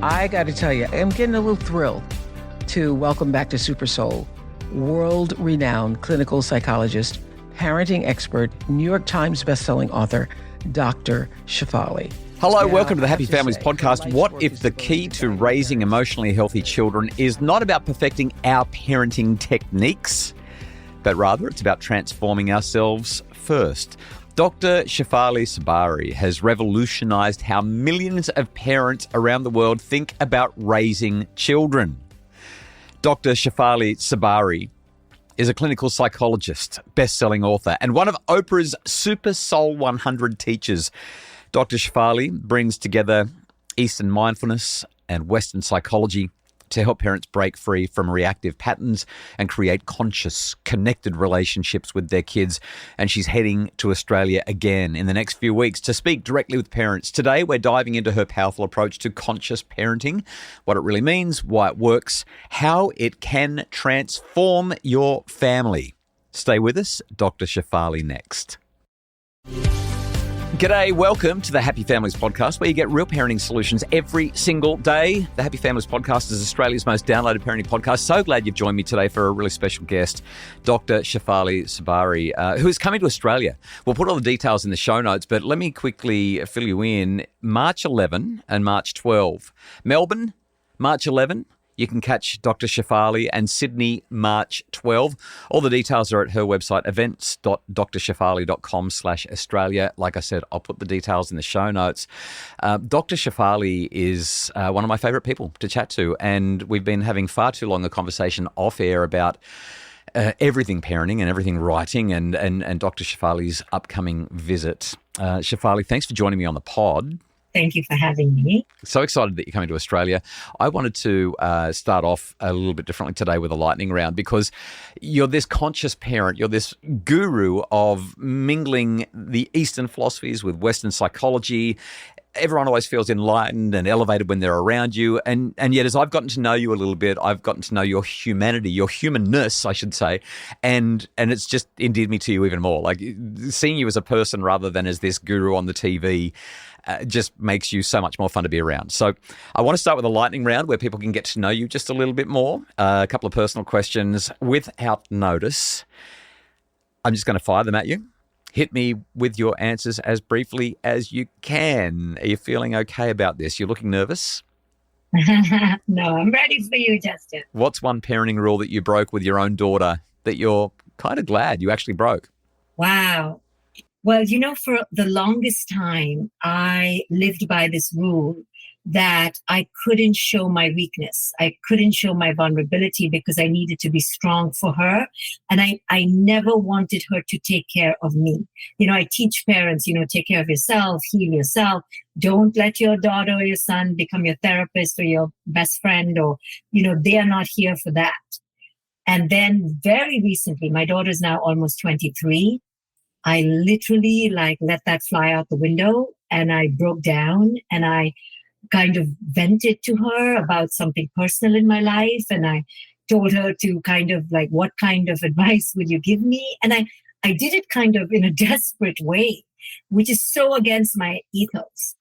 I got to tell you, I'm getting a little thrilled to welcome back to Super Soul world-renowned clinical psychologist, parenting expert, New York Times bestselling author, Dr. Shefali. Hello, welcome to the Happy Families podcast. What if the key to raising emotionally healthy children is not about perfecting our parenting techniques, but rather it's about transforming ourselves first? Dr. Shefali Tsabary has revolutionized how millions of parents around the world think about raising children. Dr. Shefali Tsabary is a clinical psychologist, best-selling author, and one of Oprah's Super Soul 100 teachers. Dr. Shefali brings together Eastern mindfulness and Western psychology to help parents break free from reactive patterns and create conscious, connected relationships with their kids. And she's heading to Australia again in the next few weeks to speak directly with parents. Today, we're diving into her powerful approach to conscious parenting, what it really means, why it works, how it can transform your family. Stay with us, Dr. Shefali next. G'day, welcome to the Happy Families podcast, where you get real parenting solutions every single day. The Happy Families podcast is Australia's most downloaded parenting podcast. So glad you've joined me today for a really special guest, Dr. Shefali Tsabary, who is coming to Australia. We'll put all the details in the show notes, but let me quickly fill you in. March 11 and March 12. Melbourne, March 11. You can catch Dr. Shefali, and Sydney, March 12. All the details are at her website, events.drshefali.com/Australia. Like I said, I'll put the details in the show notes. Dr. Shefali is one of my favourite people to chat to, and we've been having far too long a conversation off air about everything parenting and everything writing and Dr. Shefali's upcoming visit. Shefali, thanks for joining me on the pod. Thank you for having me. So excited that you're coming to Australia. I wanted to start off a little bit differently today with a lightning round, because you're this conscious parent, you're this guru of mingling the Eastern philosophies with Western psychology. Everyone always feels enlightened and elevated when they're around you. And yet, as I've gotten to know you a little bit, I've gotten to know your humanity, your humanness, I should say. And it's just endeared me to you even more. Like, seeing you as a person rather than as this guru on the TV just makes you so much more fun to be around. So I want to start with a lightning round where people can get to know you just a little bit more. A couple of personal questions without notice. I'm just going to fire them at you. Hit me with your answers as briefly as you can. Are you feeling okay about this? You're looking nervous? No, I'm ready for you, Justin. What's one parenting rule that you broke with your own daughter that you're kind of glad you actually broke? Wow. Well, for the longest time, I lived by this rule that I couldn't show my weakness. I couldn't show my vulnerability because I needed to be strong for her. And I never wanted her to take care of me. I teach parents, take care of yourself, heal yourself. Don't let your daughter or your son become your therapist or your best friend, or, they are not here for that. And then very recently, my daughter's now almost 23. I literally let that fly out the window, and I broke down and I kind of vented to her about something personal in my life. And I told her to kind of what kind of advice would you give me? And I did it kind of in a desperate way, which is so against my ethos.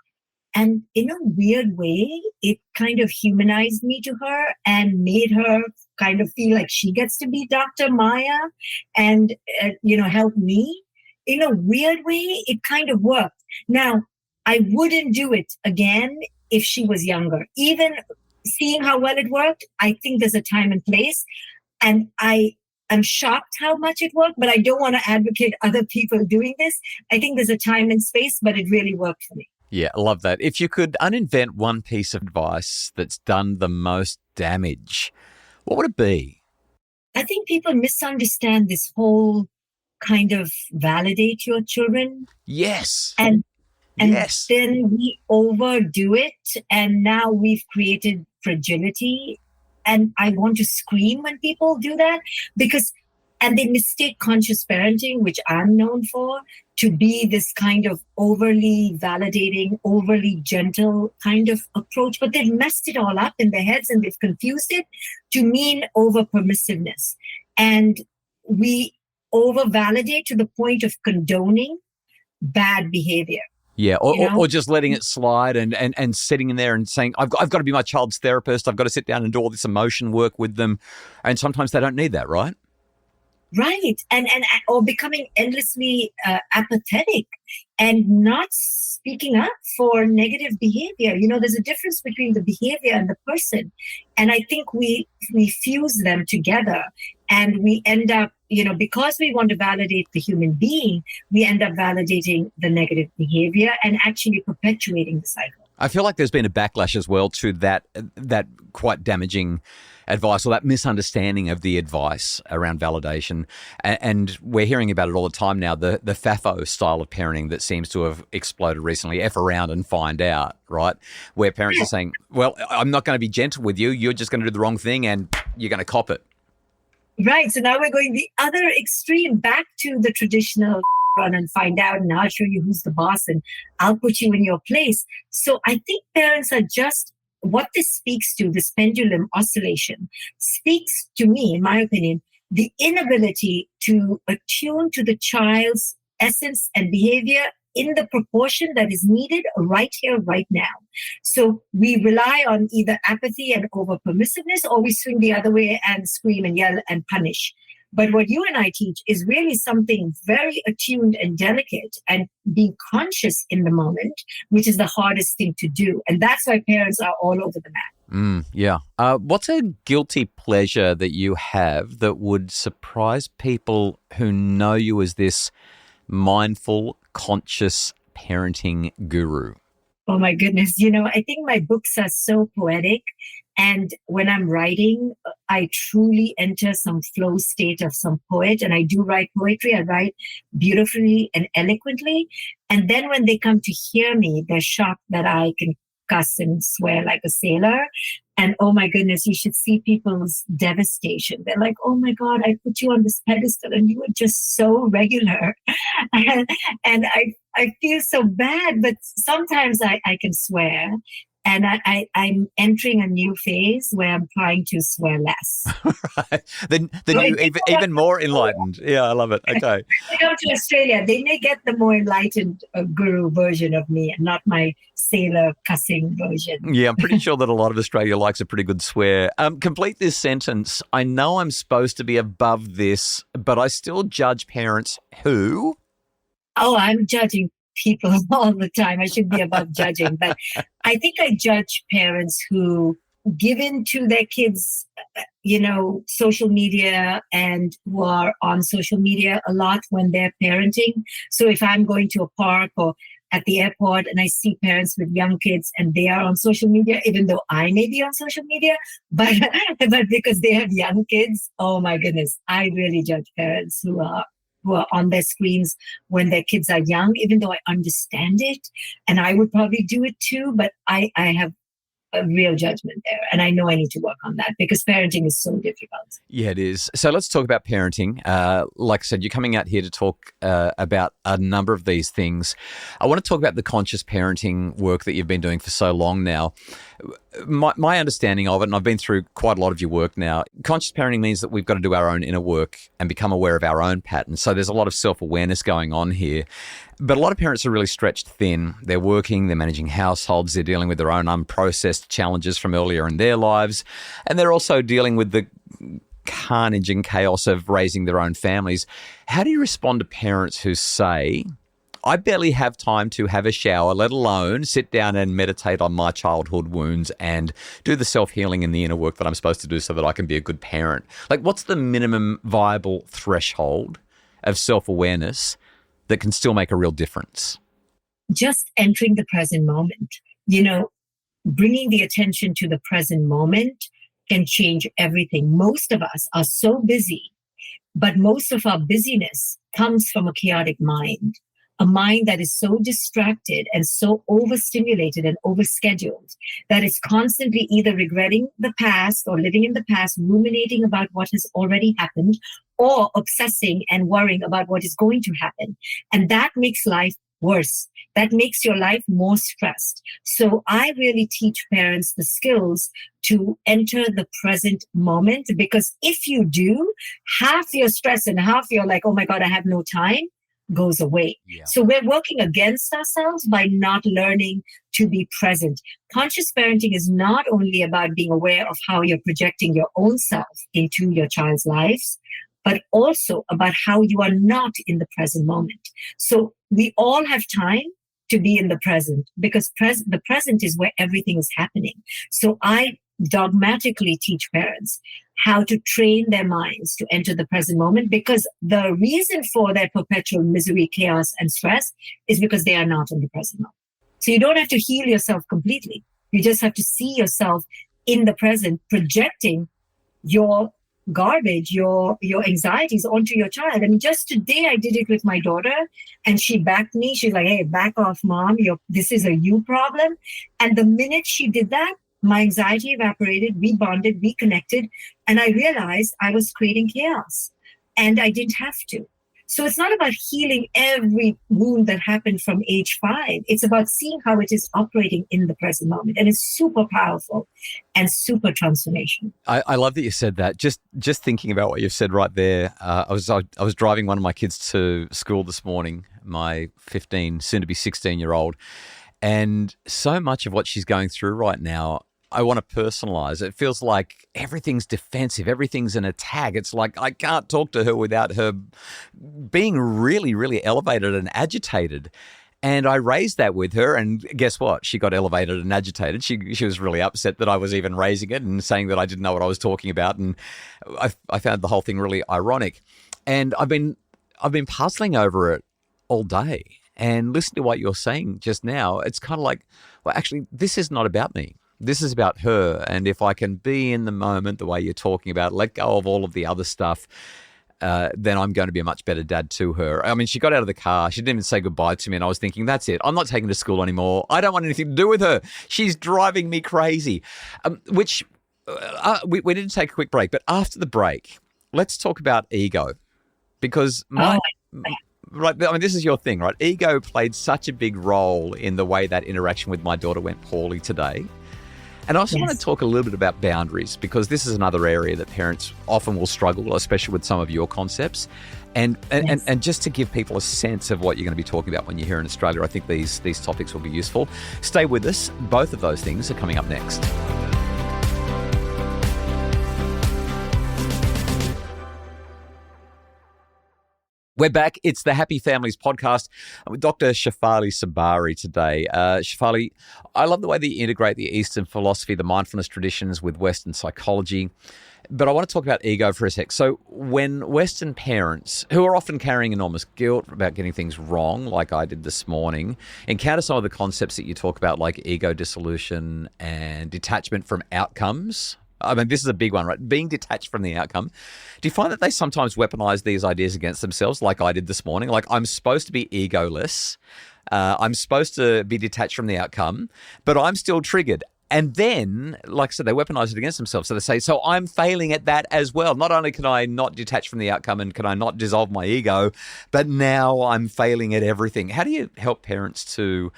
And in a weird way, it kind of humanized me to her and made her kind of feel like she gets to be Dr. Maya and, help me. In a weird way, it kind of worked. Now, I wouldn't do it again if she was younger. Even seeing how well it worked, I think there's a time and place. And I am shocked how much it worked, but I don't want to advocate other people doing this. I think there's a time and space, but it really worked for me. Yeah, I love that. If you could uninvent one piece of advice that's done the most damage, what would it be? I think people misunderstand this whole kind of validate your children. Yes. And yes. Then we overdo it, and now we've created fragility. And I want to scream when people do that, and they mistake conscious parenting, which I'm known for, to be this kind of overly validating, overly gentle kind of approach. But they've messed it all up in their heads, and they've confused it to mean over permissiveness. And we over validate to the point of condoning bad behavior. Yeah, You know? or just letting it slide and sitting in there and saying, I've got to be my child's therapist. I've got to sit down and do all this emotion work with them. And sometimes they don't need that, right? Right. And or becoming endlessly apathetic and not speaking up for negative behavior. You know, there's a difference between the behavior and the person. And I think we fuse them together, and we end up, you know, because we want to validate the human being, we end up validating the negative behavior and actually perpetuating the cycle. I feel like there's been a backlash as well to that quite damaging advice, or that misunderstanding of the advice around validation. And we're hearing about it all the time now, the FAFO style of parenting that seems to have exploded recently, F around and find out, right? Where parents are saying, well, I'm not going to be gentle with you. You're just going to do the wrong thing and you're going to cop it. Right. So now we're going the other extreme, back to the traditional run and find out, and I'll show you who's the boss and I'll put you in your place. So I think parents are just, what this speaks to, this pendulum oscillation, speaks to me, in my opinion, the inability to attune to the child's essence and behavior in the proportion that is needed right here, right now. So we rely on either apathy and over permissiveness, or we swing the other way and scream and yell and punish. But what you and I teach is really something very attuned and delicate, and being conscious in the moment, which is the hardest thing to do. And that's why parents are all over the map. Yeah. What's a guilty pleasure that you have that would surprise people who know you as this mindful, conscious parenting guru? Oh my goodness. You know, I think my books are so poetic. And when I'm writing, I truly enter some flow state of some poet. And I do write poetry. I write beautifully and eloquently. And then when they come to hear me, they're shocked that I can cuss and swear like a sailor. And oh my goodness, you should see people's devastation. They're like, oh my God, I put you on this pedestal and you were just so regular. and I feel so bad, but sometimes I can swear. And I'm entering a new phase where I'm trying to swear less. Right. Then you even more enlightened. Yeah, I love it. Okay. They come to Australia, they may get the more enlightened guru version of me and not my sailor cussing version. Yeah, I'm pretty sure that a lot of Australia likes a pretty good swear. Complete this sentence. I know I'm supposed to be above this, but I still judge parents who? Oh, I'm judging people all the time. I should be above judging, but I think I judge parents who give in to their kids, you know, social media, and who are on social media a lot when they're parenting. So if I'm going to a park or at the airport and I see parents with young kids and they are on social media, even though I may be on social media, but because they have young kids, oh my goodness, I really judge parents who are on their screens when their kids are young, even though I understand it. And I would probably do it too, but I have a real judgment there. And I know I need to work on that because parenting is so difficult. Yeah, it is. So let's talk about parenting. Like I said, you're coming out here to talk about a number of these things. I want to talk about the conscious parenting work that you've been doing for so long now. My understanding of it, and I've been through quite a lot of your work now, conscious parenting means that we've got to do our own inner work and become aware of our own patterns. So there's a lot of self-awareness going on here. But a lot of parents are really stretched thin. They're working, they're managing households, they're dealing with their own unprocessed challenges from earlier in their lives, and they're also dealing with the carnage and chaos of raising their own families. How do you respond to parents who say, I barely have time to have a shower, let alone sit down and meditate on my childhood wounds and do the self-healing and the inner work that I'm supposed to do so that I can be a good parent? Like, what's the minimum viable threshold of self-awareness that can still make a real difference? Just entering the present moment, you know, bringing the attention to the present moment can change everything. Most of us are so busy, but most of our busyness comes from a chaotic mind. A mind that is so distracted and so overstimulated and overscheduled that it's constantly either regretting the past or living in the past, ruminating about what has already happened, or obsessing and worrying about what is going to happen. And that makes life worse. That makes your life more stressed. So I really teach parents the skills to enter the present moment, because if you do, half your stress and half you're like, oh my God, I have no time, goes away. Yeah. So we're working against ourselves by not learning to be present. Conscious parenting is not only about being aware of how you're projecting your own self into your child's lives, but also about how you are not in the present moment. So we all have time to be in the present, because the present is where everything is happening. So I dogmatically teach parents how to train their minds to enter the present moment, because the reason for their perpetual misery, chaos, and stress is because they are not in the present moment. So you don't have to heal yourself completely. You just have to see yourself in the present, projecting your garbage, your anxieties onto your child. I mean, just today I did it with my daughter, and she backed me. She's like, "Hey, back off, mom. This is a you problem." And the minute she did that, my anxiety evaporated, we bonded, we connected, and I realized I was creating chaos, and I didn't have to. So it's not about healing every wound that happened from age 5. It's about seeing how it is operating in the present moment. And it's super powerful and super transformational. I love that you said that. Just thinking about what you've said right there. I was driving one of my kids to school this morning, my 15, soon to be 16-year-old. And so much of what she's going through right now, I want to personalize. It feels like everything's defensive. Everything's an attack. It's like I can't talk to her without her being really, really elevated and agitated. And I raised that with her, and guess what? She got elevated and agitated. She was really upset that I was even raising it and saying that I didn't know what I was talking about. And I found the whole thing really ironic. And I've been puzzling over it all day. And listening to what you're saying just now, it's kind of like, well, actually, this is not about me. This is about her. And if I can be in the moment the way you're talking about, let go of all of the other stuff, then I'm going to be a much better dad to her. I mean, she got out of the car. She didn't even say goodbye to me. And I was thinking, that's it. I'm not taking her to school anymore. I don't want anything to do with her. She's driving me crazy. We need to take a quick break. But after the break, let's talk about ego. Because right, I mean, this is your thing, right? Ego played such a big role in the way that interaction with my daughter went poorly today. And I also want to talk a little bit about boundaries, because this is another area that parents often will struggle, especially with some of your concepts. And just to give people a sense of what you're going to be talking about when you're here in Australia, I think these topics will be useful. Stay with us. Both of those things are coming up next. We're back. It's the Happy Families podcast. I'm with Dr. Shefali Tsabary today. Shefali, I love the way that you integrate the Eastern philosophy, the mindfulness traditions with Western psychology. But I want to talk about ego for a sec. So when Western parents, who are often carrying enormous guilt about getting things wrong, like I did this morning, encounter some of the concepts that you talk about, like ego dissolution and detachment from outcomes. I mean, this is a big one, right? Being detached from the outcome. Do you find that they sometimes weaponize these ideas against themselves, like I did this morning? Like, I'm supposed to be egoless. I'm supposed to be detached from the outcome, but I'm still triggered. And then, like I said, they weaponize it against themselves. So they say, so I'm failing at that as well. Not only can I not detach from the outcome and can I not dissolve my ego, but now I'm failing at everything. How do you help parents to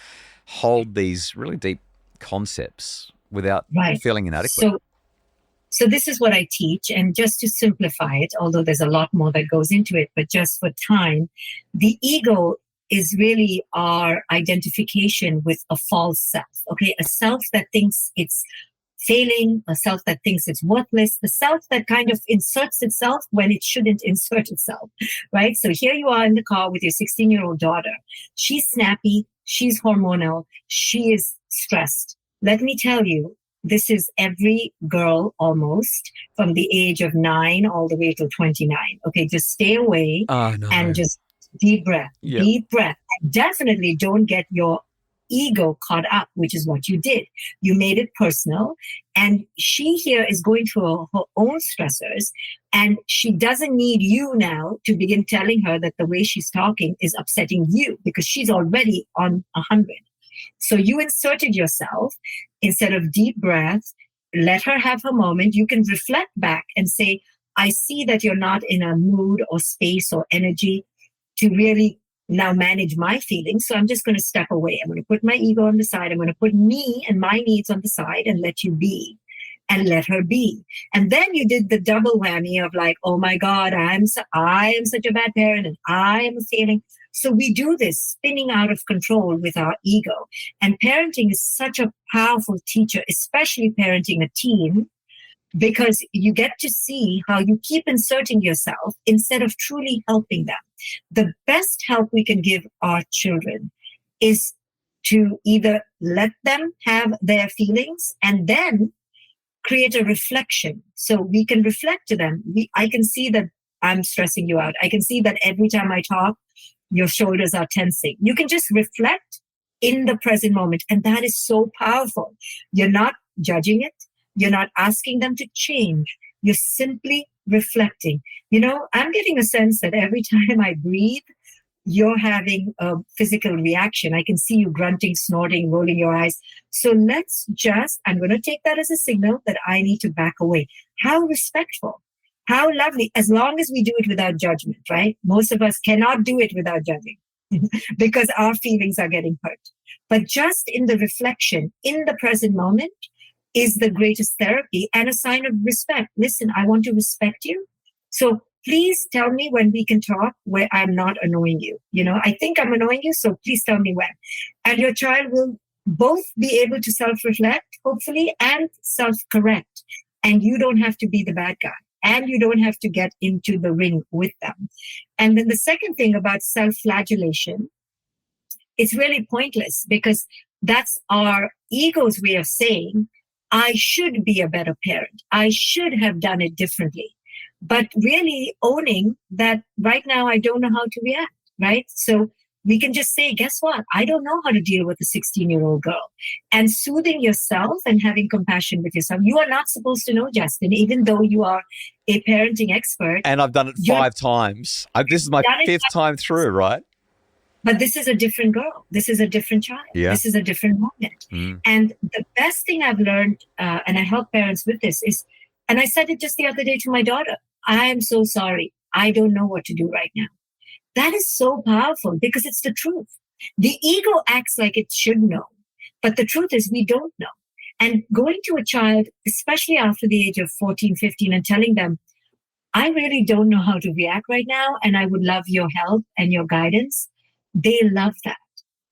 hold these really deep concepts without feeling inadequate? So this is what I teach. And just to simplify it, although there's a lot more that goes into it, but just for time, the ego is really our identification with a false self, okay? A self that thinks it's failing, a self that thinks it's worthless, the self that kind of inserts itself when it shouldn't insert itself, right? So here you are in the car with your 16-year-old daughter. She's snappy, she's hormonal, she is stressed. Let me tell you, this is every girl almost from the age of 9 all the way to 29. Okay, just stay away and just deep breath, deep breath. And definitely don't get your ego caught up, which is what you did. You made it personal. And she here is going through her own stressors. And she doesn't need you now to begin telling her that the way she's talking is upsetting you, because she's already on 100. So you inserted yourself. Instead of deep breath, let her have her moment. You can reflect back and say, I see that you're not in a mood or space or energy to really now manage my feelings. So I'm just going to step away. I'm going to put my ego on the side. I'm going to put me and my needs on the side and let you be, and let her be. And then you did the double whammy of like, oh my God, I am such a bad parent and I am failing. So we do this spinning out of control with our ego. And parenting is such a powerful teacher, especially parenting a teen, because you get to see how you keep inserting yourself instead of truly helping them. The best help we can give our children is to either let them have their feelings and then create a reflection. So we can reflect to them. I can see that I'm stressing you out. I can see that every time I talk, your shoulders are tensing. You can just reflect in the present moment. And that is so powerful. You're not judging it. You're not asking them to change. You're simply reflecting. I'm getting a sense that every time I breathe, you're having a physical reaction. I can see you grunting, snorting, rolling your eyes. So I'm going to take that as a signal that I need to back away. How respectful, how lovely, as long as we do it without judgment, right? Most of us cannot do it without judging because our feelings are getting hurt. But just in the reflection, in the present moment, is the greatest therapy and a sign of respect. Listen, I want to respect you. So please tell me when we can talk where I'm not annoying you. I think I'm annoying you, so please tell me when. And your child will both be able to self-reflect, hopefully, and self-correct. And you don't have to be the bad guy. And you don't have to get into the ring with them. And then the second thing about self-flagellation, it's really pointless because that's our ego's way of saying, I should be a better parent. I should have done it differently. But really owning that right now I don't know how to react, right? So we can just say, guess what? I don't know how to deal with a 16-year-old girl. And soothing yourself and having compassion with yourself. You are not supposed to know, Justin, even though you are a parenting expert. And I've done it 5 times. This is my 5th time through, right? But this is a different girl. This is a different child. Yeah. This is a different moment. And the best thing I've learned, and I help parents with this is, and I said it just the other day to my daughter, I am so sorry. I don't know what to do right now. That is so powerful because it's the truth. The ego acts like it should know, but the truth is we don't know. And going to a child, especially after the age of 14, 15, and telling them, I really don't know how to react right now, and I would love your help and your guidance. They love that.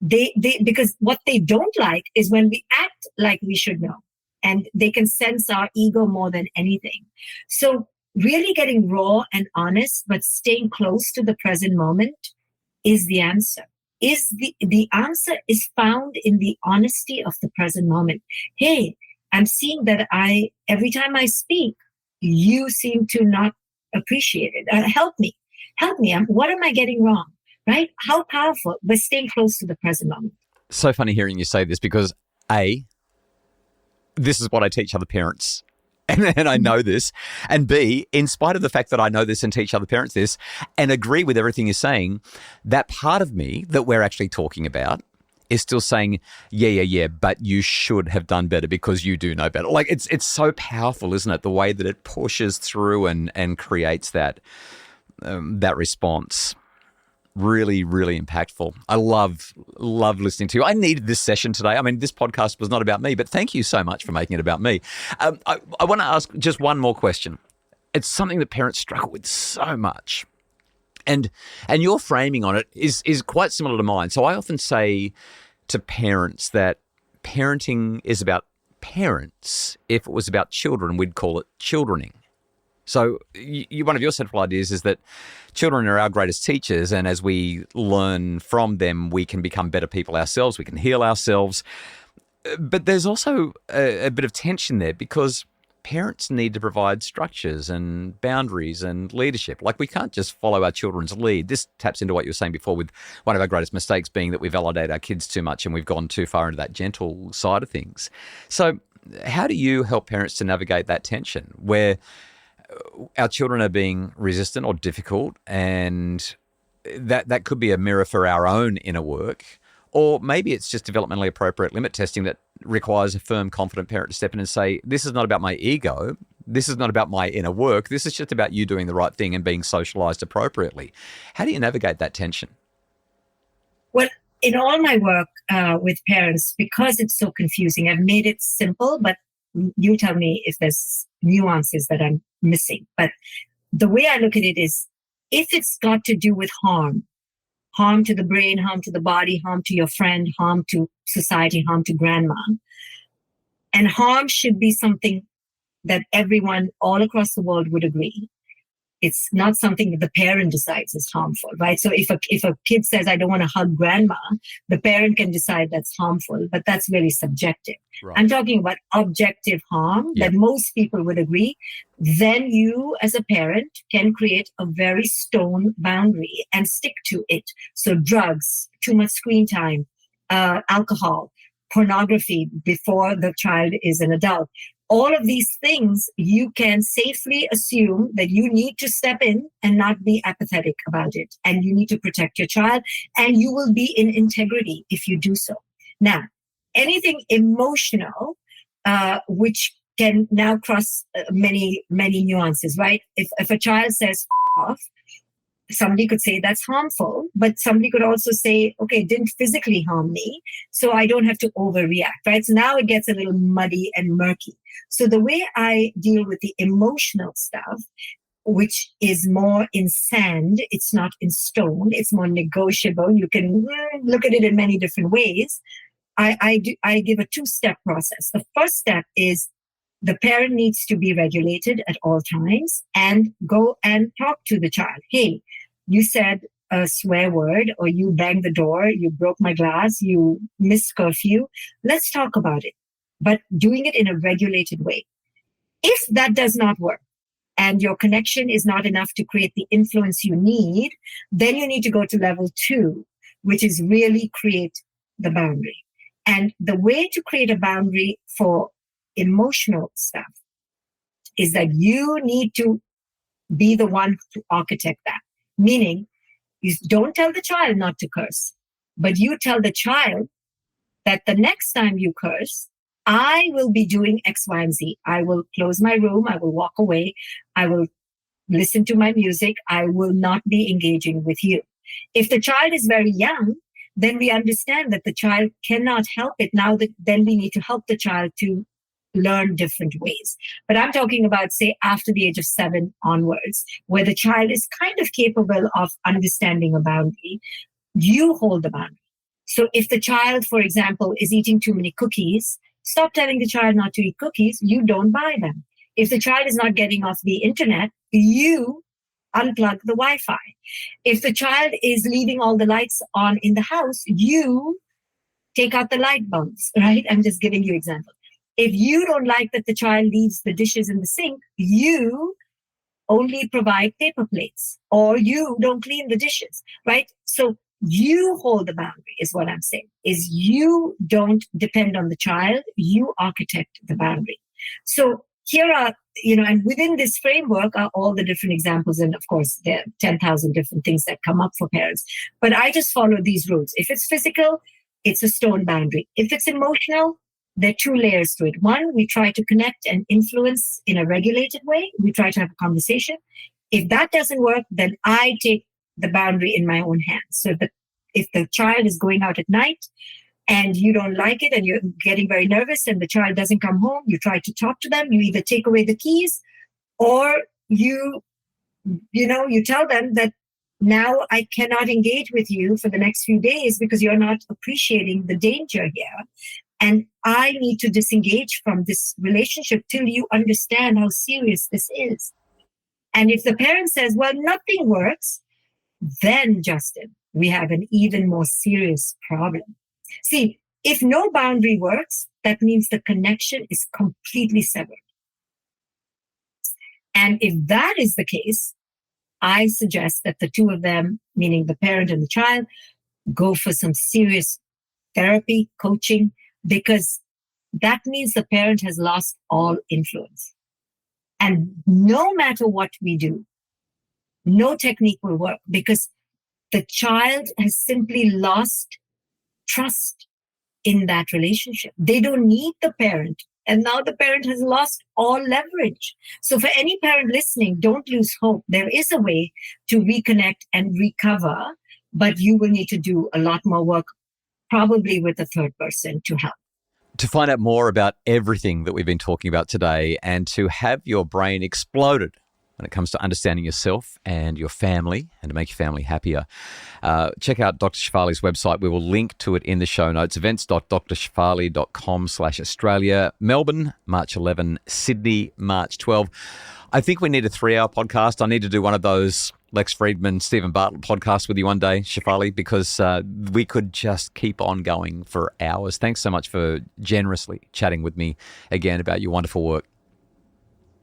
They because what they don't like is when we act like we should know, and they can sense our ego more than anything. So really getting raw and honest, but staying close to the present moment is the answer. The answer is found in the honesty of the present moment. Hey, I'm seeing that every time I speak, you seem to not appreciate it. Help me. What am I getting wrong? Right? How powerful, but staying close to the present moment. So funny hearing you say this because A, this is what I teach other parents. And I know this. And B, in spite of the fact that I know this and teach other parents this and agree with everything you're saying, that part of me that we're actually talking about is still saying, yeah, but you should have done better because you do know better. Like it's so powerful, isn't it? The way that it pushes through and creates that response. Really, really impactful. I love listening to you. I needed this session today. I mean, this podcast was not about me, but thank you so much for making it about me. I want to ask just one more question. It's something that parents struggle with so much. And your framing on it is quite similar to mine. So I often say to parents that parenting is about parents. If it was about children, we'd call it childrening. So one of your central ideas is that children are our greatest teachers, and as we learn from them, we can become better people ourselves, we can heal ourselves. But there's also a bit of tension there because parents need to provide structures and boundaries and leadership. Like we can't just follow our children's lead. This taps into what you were saying before with one of our greatest mistakes being that we validate our kids too much and we've gone too far into that gentle side of things. So how do you help parents to navigate that tension where our children are being resistant or difficult, and that could be a mirror for our own inner work, or maybe it's just developmentally appropriate limit testing that requires a firm, confident parent to step in and say, this is not about my ego, this is not about my inner work, this is just about you doing the right thing and being socialized appropriately. How do you navigate that tension? Well, in all my work with parents, because it's so confusing, I've made it simple, but you tell me if there's nuances that I'm missing. But the way I look at it is, if it's got to do with harm, harm to the brain, harm to the body, harm to your friend, harm to society, harm to grandma. And harm should be something that everyone all across the world would agree. It's not something that the parent decides is harmful, right? So if a kid says, I don't want to hug grandma, the parent can decide that's harmful, but that's really subjective. Right. I'm talking about objective harm that most people would agree. Then you, as a parent, can create a very stone boundary and stick to it. So drugs, too much screen time, alcohol, pornography before the child is an adult. All of these things, you can safely assume that you need to step in and not be apathetic about it. And you need to protect your child, and you will be in integrity if you do so. Now, anything emotional, which can now cross many nuances, right? If a child says off, somebody could say that's harmful, but somebody could also say, okay, it didn't physically harm me, so I don't have to overreact, right? So now it gets a little muddy and murky. So the way I deal with the emotional stuff, which is more in sand, it's not in stone, it's more negotiable. You can look at it in many different ways. I give a two-step process. The first step is the parent needs to be regulated at all times and go and talk to the child. Hey, you said a swear word, or you banged the door, you broke my glass, you missed curfew. Let's talk about it, but doing it in a regulated way. If that does not work and your connection is not enough to create the influence you need, then you need to go to level 2, which is really create the boundary. And the way to create a boundary for emotional stuff is that you need to be the one to architect that. Meaning, you don't tell the child not to curse, but you tell the child that the next time you curse, I will be doing X, Y, and Z. I will close my room. I will walk away. I will listen to my music. I will not be engaging with you. If the child is very young, then we understand that the child cannot help it. Then we need to help the child to learn different ways. But I'm talking about, say, after the age of 7 onwards, where the child is kind of capable of understanding a boundary, you hold the boundary. So if the child, for example, is eating too many cookies, stop telling the child not to eat cookies. You don't buy them. If the child is not getting off the internet, you unplug the Wi-Fi. If the child is leaving all the lights on in the house, you take out the light bulbs, right? I'm just giving you examples. If you don't like that the child leaves the dishes in the sink, you only provide paper plates, or you don't clean the dishes, right? So you hold the boundary is what I'm saying, is you don't depend on the child, you architect the boundary. So here are, and within this framework are all the different examples. And of course, there are 10,000 different things that come up for parents. But I just follow these rules. If it's physical, it's a stone boundary. If it's emotional, there are 2 layers to it. One, we try to connect and influence in a regulated way. We try to have a conversation. If that doesn't work, then I take the boundary in my own hands. So if the child is going out at night and you don't like it and you're getting very nervous and the child doesn't come home, you try to talk to them. You either take away the keys, or you tell them that now I cannot engage with you for the next few days because you're not appreciating the danger here. And I need to disengage from this relationship till you understand how serious this is. And if the parent says, well, nothing works, then, Justin, we have an even more serious problem. See, if no boundary works, that means the connection is completely severed. And if that is the case, I suggest that the 2 of them, meaning the parent and the child, go for some serious therapy, coaching, because that means the parent has lost all influence. And no matter what we do, no technique will work because the child has simply lost trust in that relationship. They don't need the parent. And now the parent has lost all leverage. So for any parent listening, don't lose hope. There is a way to reconnect and recover, but you will need to do a lot more work, probably with a third person to help. To find out more about everything that we've been talking about today and to have your brain exploded when it comes to understanding yourself and your family and to make your family happier. Check out Dr. Shefali's website. We will link to it in the show notes. events.drshefali.com/Australia. Melbourne, March 11. Sydney, March 12. I think we need a 3-hour podcast. I need to do one of those Lex Friedman, Stephen Bartlett podcasts with you one day, Shefali, because we could just keep on going for hours. Thanks so much for generously chatting with me again about your wonderful work.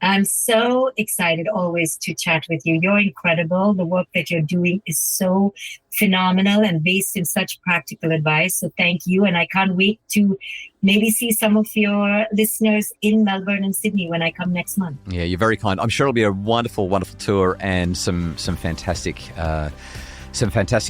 I'm so excited always to chat with you. You're incredible. The work that you're doing is so phenomenal and based in such practical advice. So thank you. And I can't wait to maybe see some of your listeners in Melbourne and Sydney when I come next month. Yeah, you're very kind. I'm sure it'll be a wonderful, wonderful tour and some fantastic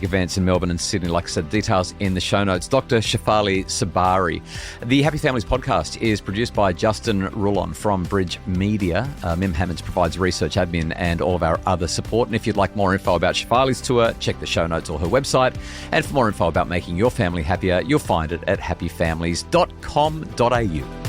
events in Melbourne and Sydney. Like I said, details in the show notes. Dr. Shefali Tsabary. The Happy Families podcast is produced by Justin Rulon from Bridge Media. Mim Hammonds provides research, admin, and all of our other support. And if you'd like more info about Shefali's tour, check the show notes or her website. And for more info about making your family happier, you'll find it at happyfamilies.com.au.